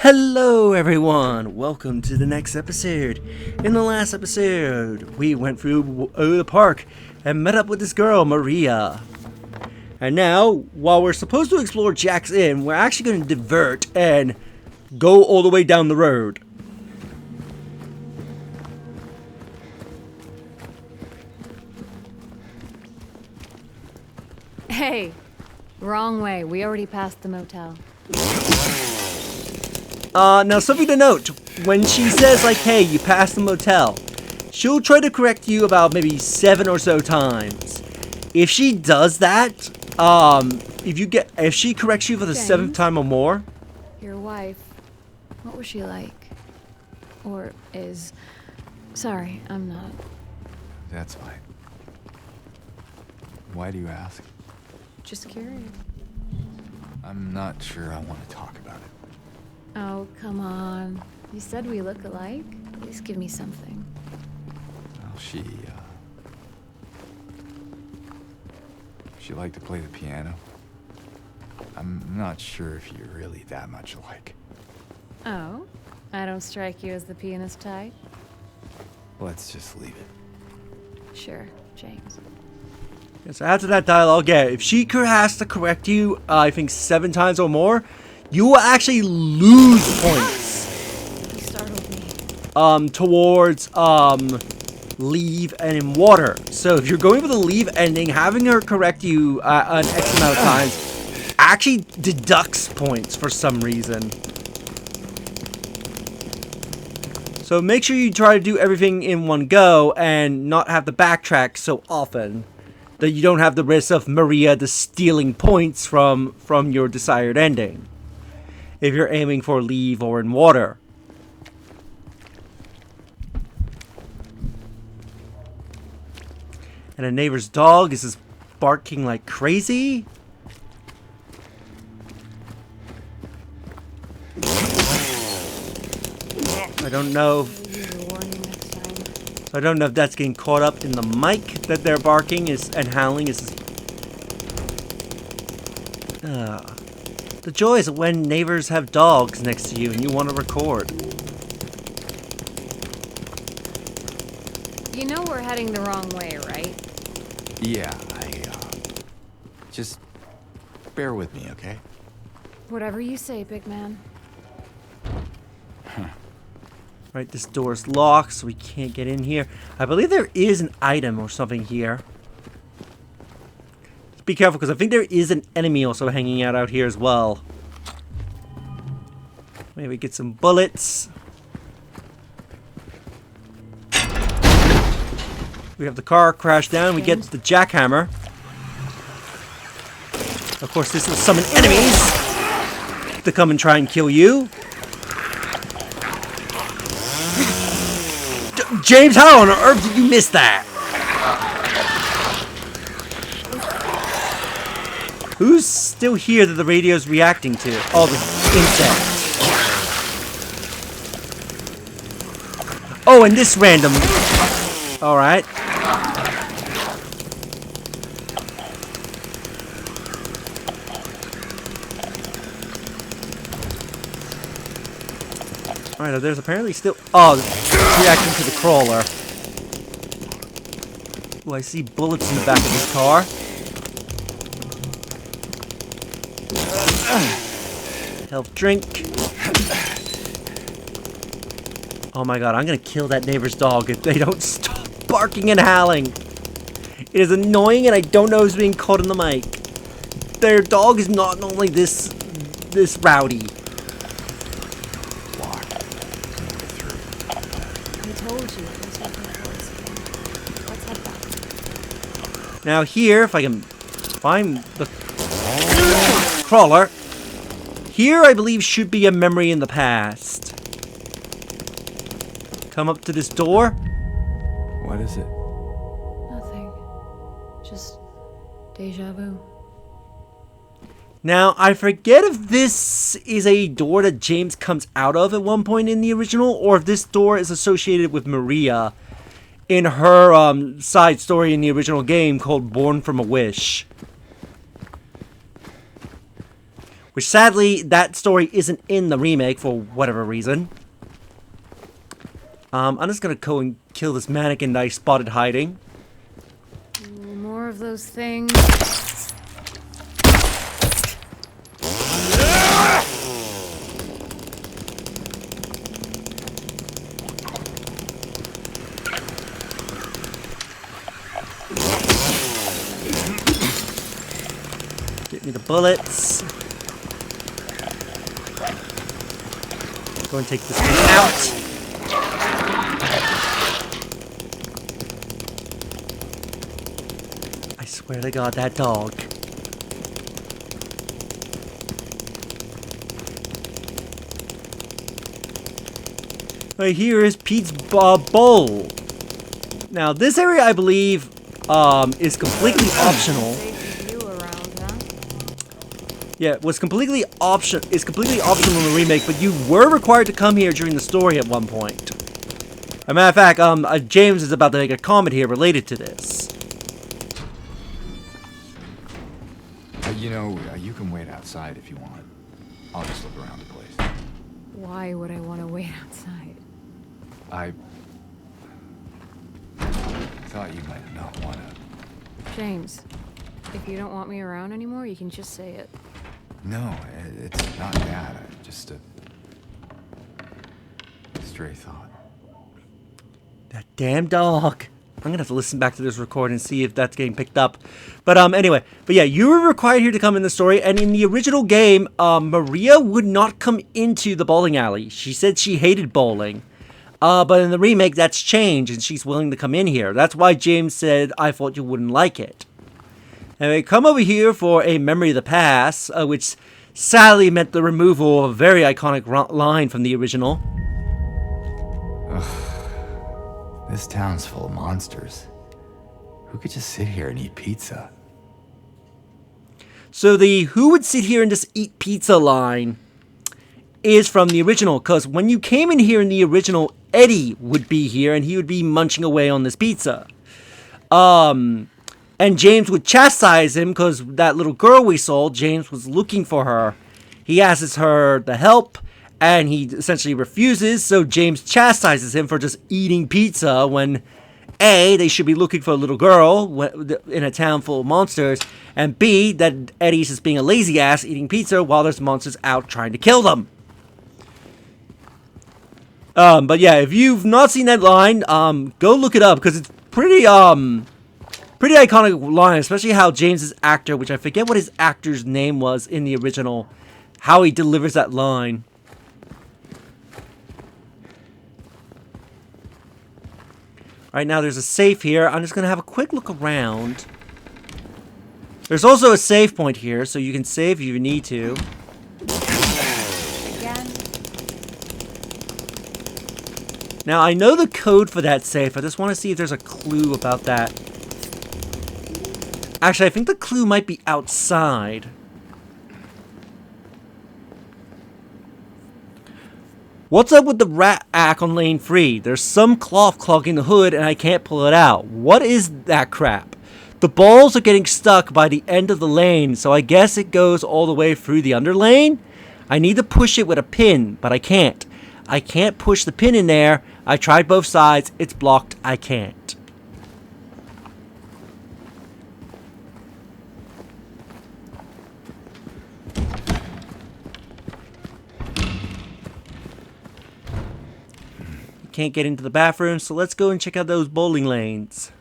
Hello everyone, welcome to the next episode. In the last episode, we went through the park and met up with this girl, Maria. And now, while we're supposed to explore Jack's Inn, we're actually going to divert and go all the way down the road. Hey, wrong way. We already passed the motel. Now something to note, when she says like, hey, you passed the motel, she'll try to correct you about maybe 7 or so times. If she does that, if she corrects you for the James? 7th time or more, Your wife, what was she like? Or is... Sorry, I'm not. That's fine. Why do you ask? Just curious. I'm not sure I want to talk about it. Oh, come on. You said we look alike? At least give me something. Well, she liked to play the piano. I'm not sure if you're really that much alike. Oh? I don't strike you as the pianist type? Let's just leave it. Sure, James. so after that dialogue, yeah, if she has to correct you, I think 7 times or more, you will actually lose points. You startled me. Towards, leave and in water. So if you're going for the leave ending, having her correct you an X amount of times actually deducts points for some reason. So make sure you try to do everything in one go and not have to backtrack so often that you don't have the risk of Maria stealing points from your desired ending if you're aiming for leave or in water. And a neighbor's dog is just barking like crazy. I don't know. I don't know if that's getting caught up in the mic that they're barking and howling is. The joy is when neighbors have dogs next to you and you want to record. You know we're heading the wrong way, right? Yeah, just bear with me, okay? Whatever you say, big man. Right, this door's locked, so we can't get in here. I believe there is an item or something here. Just be careful, because I think there is an enemy also hanging out here as well. Maybe get some bullets. We have the car crash down. We get the jackhammer. Of course, this will summon enemies to come and try and kill you. James, how on earth did you miss that? Who's still here that the radio's reacting to? Oh, the insect. Oh, and this random. Alright. Alright, there's apparently still... Oh, reacting to the crawler. Oh, I see bullets in the back of this car. Health drink. Oh my god, I'm gonna kill that neighbor's dog if they don't stop barking and howling. It is annoying and I don't know who's being caught in the mic. Their dog is not normally this rowdy. Now here, if I can find the crawler, here I believe should be a memory in the past. Come up to this door. What is it? Nothing. Just deja vu. Now, I forget if this is a door that James comes out of at one point in the original, or if this door is associated with Maria in her side story in the original game called Born from a Wish. which sadly, that story isn't in the remake for whatever reason. I'm just gonna go and kill this mannequin that I spotted hiding. Ooh, more of those things. Get me the bullets. Go and take this thing out. I swear to God, that dog. Right here is Pete's bowl. Now, this area, I believe, is completely optional. Safe with you around, huh? Yeah, it was completely optional in the remake, but you were required to come here during the story at one point. As a matter of fact, James is about to make a comment here related to this. You can wait outside if you want. I'll just look around the place. Why would I want to wait outside? I thought you might not want to. James, if you don't want me around anymore, you can just say it. No, it's not that. Just a stray thought. That damn dog. I'm gonna have to listen back to this recording and see if that's getting picked up. But anyway, yeah, you were required here to come in the story, and in the original game, Maria would not come into the bowling alley. She said she hated bowling. But in the remake, that's changed, and she's willing to come in here. That's why James said, I thought you wouldn't like it. Anyway, come over here for a memory of the past, which sadly meant the removal of a very iconic line from the original. This town's full of monsters. Who could just sit here and eat pizza? So the who would sit here and just eat pizza line is from the original, because when you came in here in the original, Eddie would be here and he would be munching away on this pizza. And James would chastise him because that little girl we saw, James was looking for her. He asks her to help, and he essentially refuses, so James chastises him for just eating pizza when A, they should be looking for a little girl in a town full of monsters, and B, that Eddie's just being a lazy ass eating pizza while there's monsters out trying to kill them. But yeah, if you've not seen that line, go look it up, because it's pretty iconic line, especially how James's actor, which I forget what his actor's name was in the original, how he delivers that line. Alright, now there's a safe here. I'm just going to have a quick look around. There's also a save point here, so you can save if you need to. Again? Now, I know the code for that safe. I just want to see if there's a clue about that. Actually, I think the clue might be outside. What's up with the rat ack on lane 3? There's some cloth clogging the hood and I can't pull it out. What is that crap? The balls are getting stuck by the end of the lane, so I guess it goes all the way through the under lane? I need to push it with a pin, but I can't. I can't push the pin in there. I tried both sides. It's blocked. I can't. Can't get into the bathroom, so let's go and check out those bowling lanes.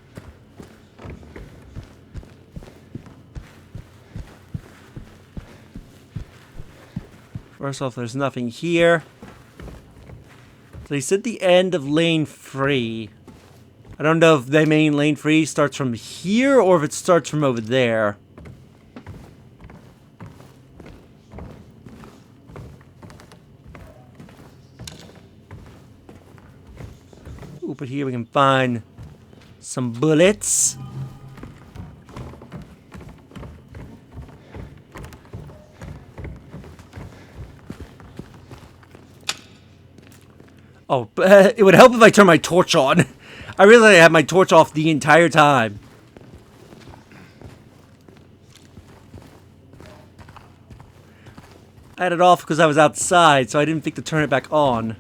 First off, there's nothing here. So he said the end of lane 3. I don't know if they mean lane 3 starts from here or if it starts from over there. Ooh, but here we can find some bullets. Oh, it would help if I turn my torch on. I realized I had my torch off the entire time. I had it off because I was outside, so I didn't think to turn it back on.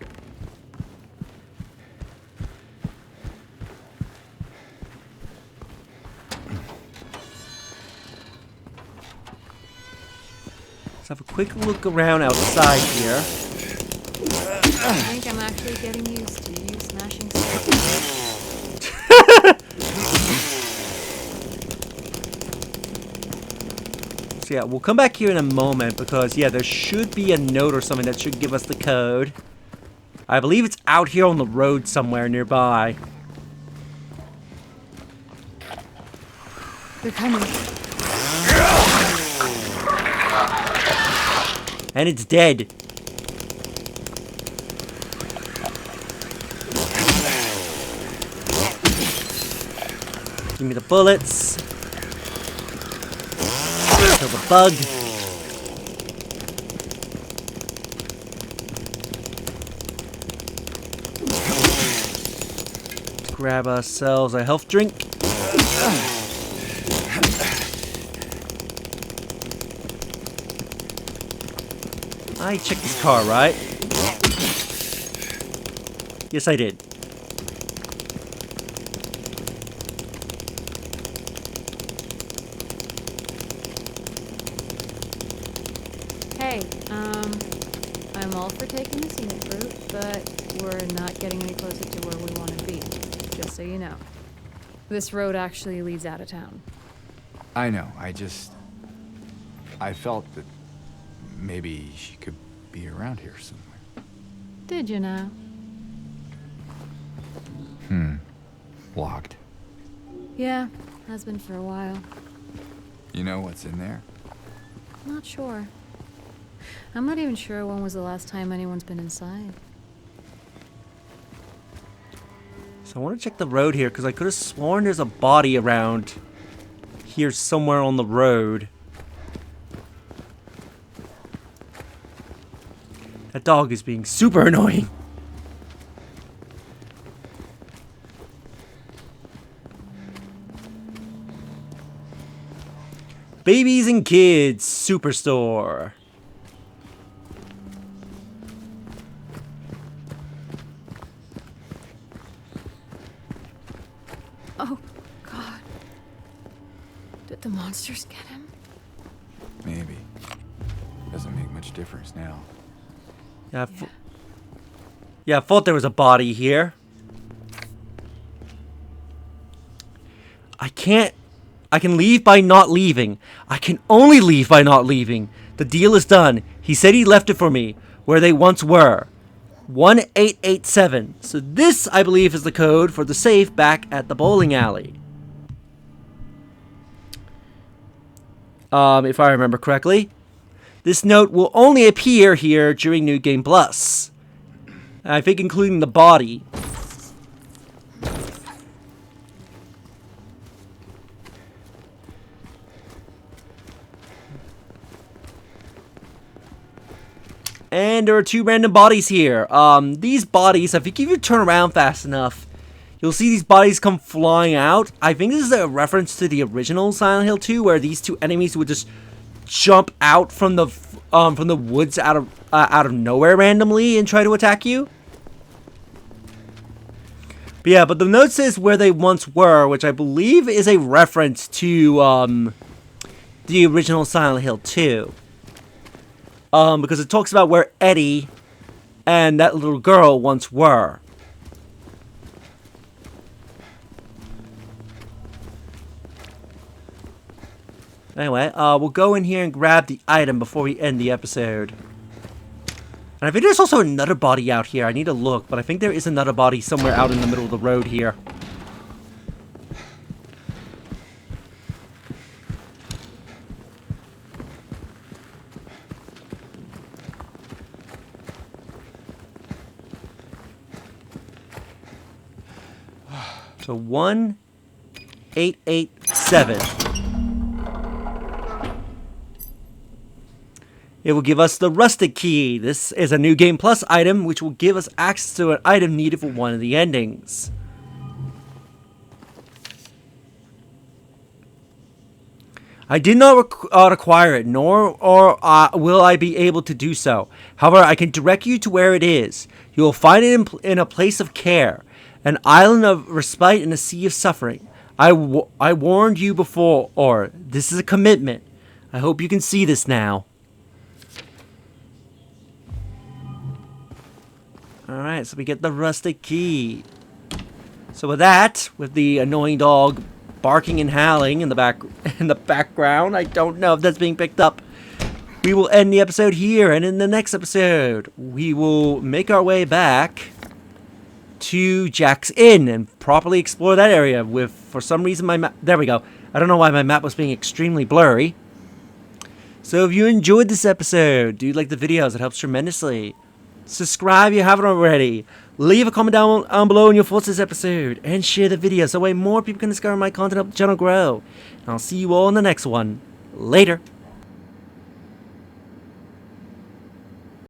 Let's have a quick look around outside here. I think I'm actually getting used to you smashing stuff. So yeah, we'll come back here in a moment because, yeah, there should be a note or something that should give us the code. I believe it's out here on the road somewhere nearby. They're coming. And it's dead. Give me the bullets. Kill the bug. Let's grab ourselves a health drink. I checked this car, right? Yes, I did. Hey, I'm all for taking the scenic route, but we're not getting any closer to where we want to be, just so you know. This road actually leads out of town. I know, I felt that maybe she could be around here somewhere. Did you now? Locked. Yeah, has been for a while. You know what's in there? Not sure. I'm not even sure when was the last time anyone's been inside. So I want to check the road here because I could have sworn there's a body around here somewhere on the road. That dog is being super annoying. Babies and Kids Superstore. Oh, God. Did the monsters get him? Maybe. Doesn't make much difference now. Yeah, I thought there was a body here. I can leave by not leaving. I can only leave by not leaving. The deal is done. He said he left it for me, where they once were. 1887. So this, I believe, is the code for the safe back at the bowling alley. If I remember correctly. This note will only appear here during New Game Plus. I think including the body. And there are 2 random bodies here. These bodies, I think if you turn around fast enough, you'll see these bodies come flying out. I think this is a reference to the original Silent Hill 2, where these 2 enemies would just jump out from the woods out of nowhere randomly and try to attack you. But yeah, but the note says where they once were, which I believe is a reference to the original Silent Hill 2. Because it talks about where Eddie and that little girl once were. Anyway, we'll go in here and grab the item before we end the episode. And I think there's also another body out here. I need to look, but I think there is another body somewhere out in the middle of the road here. So 1887. It will give us the Rustic Key. This is a New Game Plus item, which will give us access to an item needed for one of the endings. I did not acquire it, nor will I be able to do so. However, I can direct you to where it is. You will find it in a place of care, an island of respite in a sea of suffering. I warned you before, or this is a commitment. I hope you can see this now. Alright, so we get the rustic key. So with that, with the annoying dog barking and howling in the background, I don't know if that's being picked up, we will end the episode here, and in the next episode, we will make our way back to Jack's Inn and properly explore that area with, for some reason, my map. There we go. I don't know why my map was being extremely blurry. So if you enjoyed this episode, do like the videos, it helps tremendously. Subscribe if you haven't already. Leave a comment down below on your thoughts this episode, and share the video so that way more people can discover my content, help the channel grow. And I'll see you all in the next one. Later.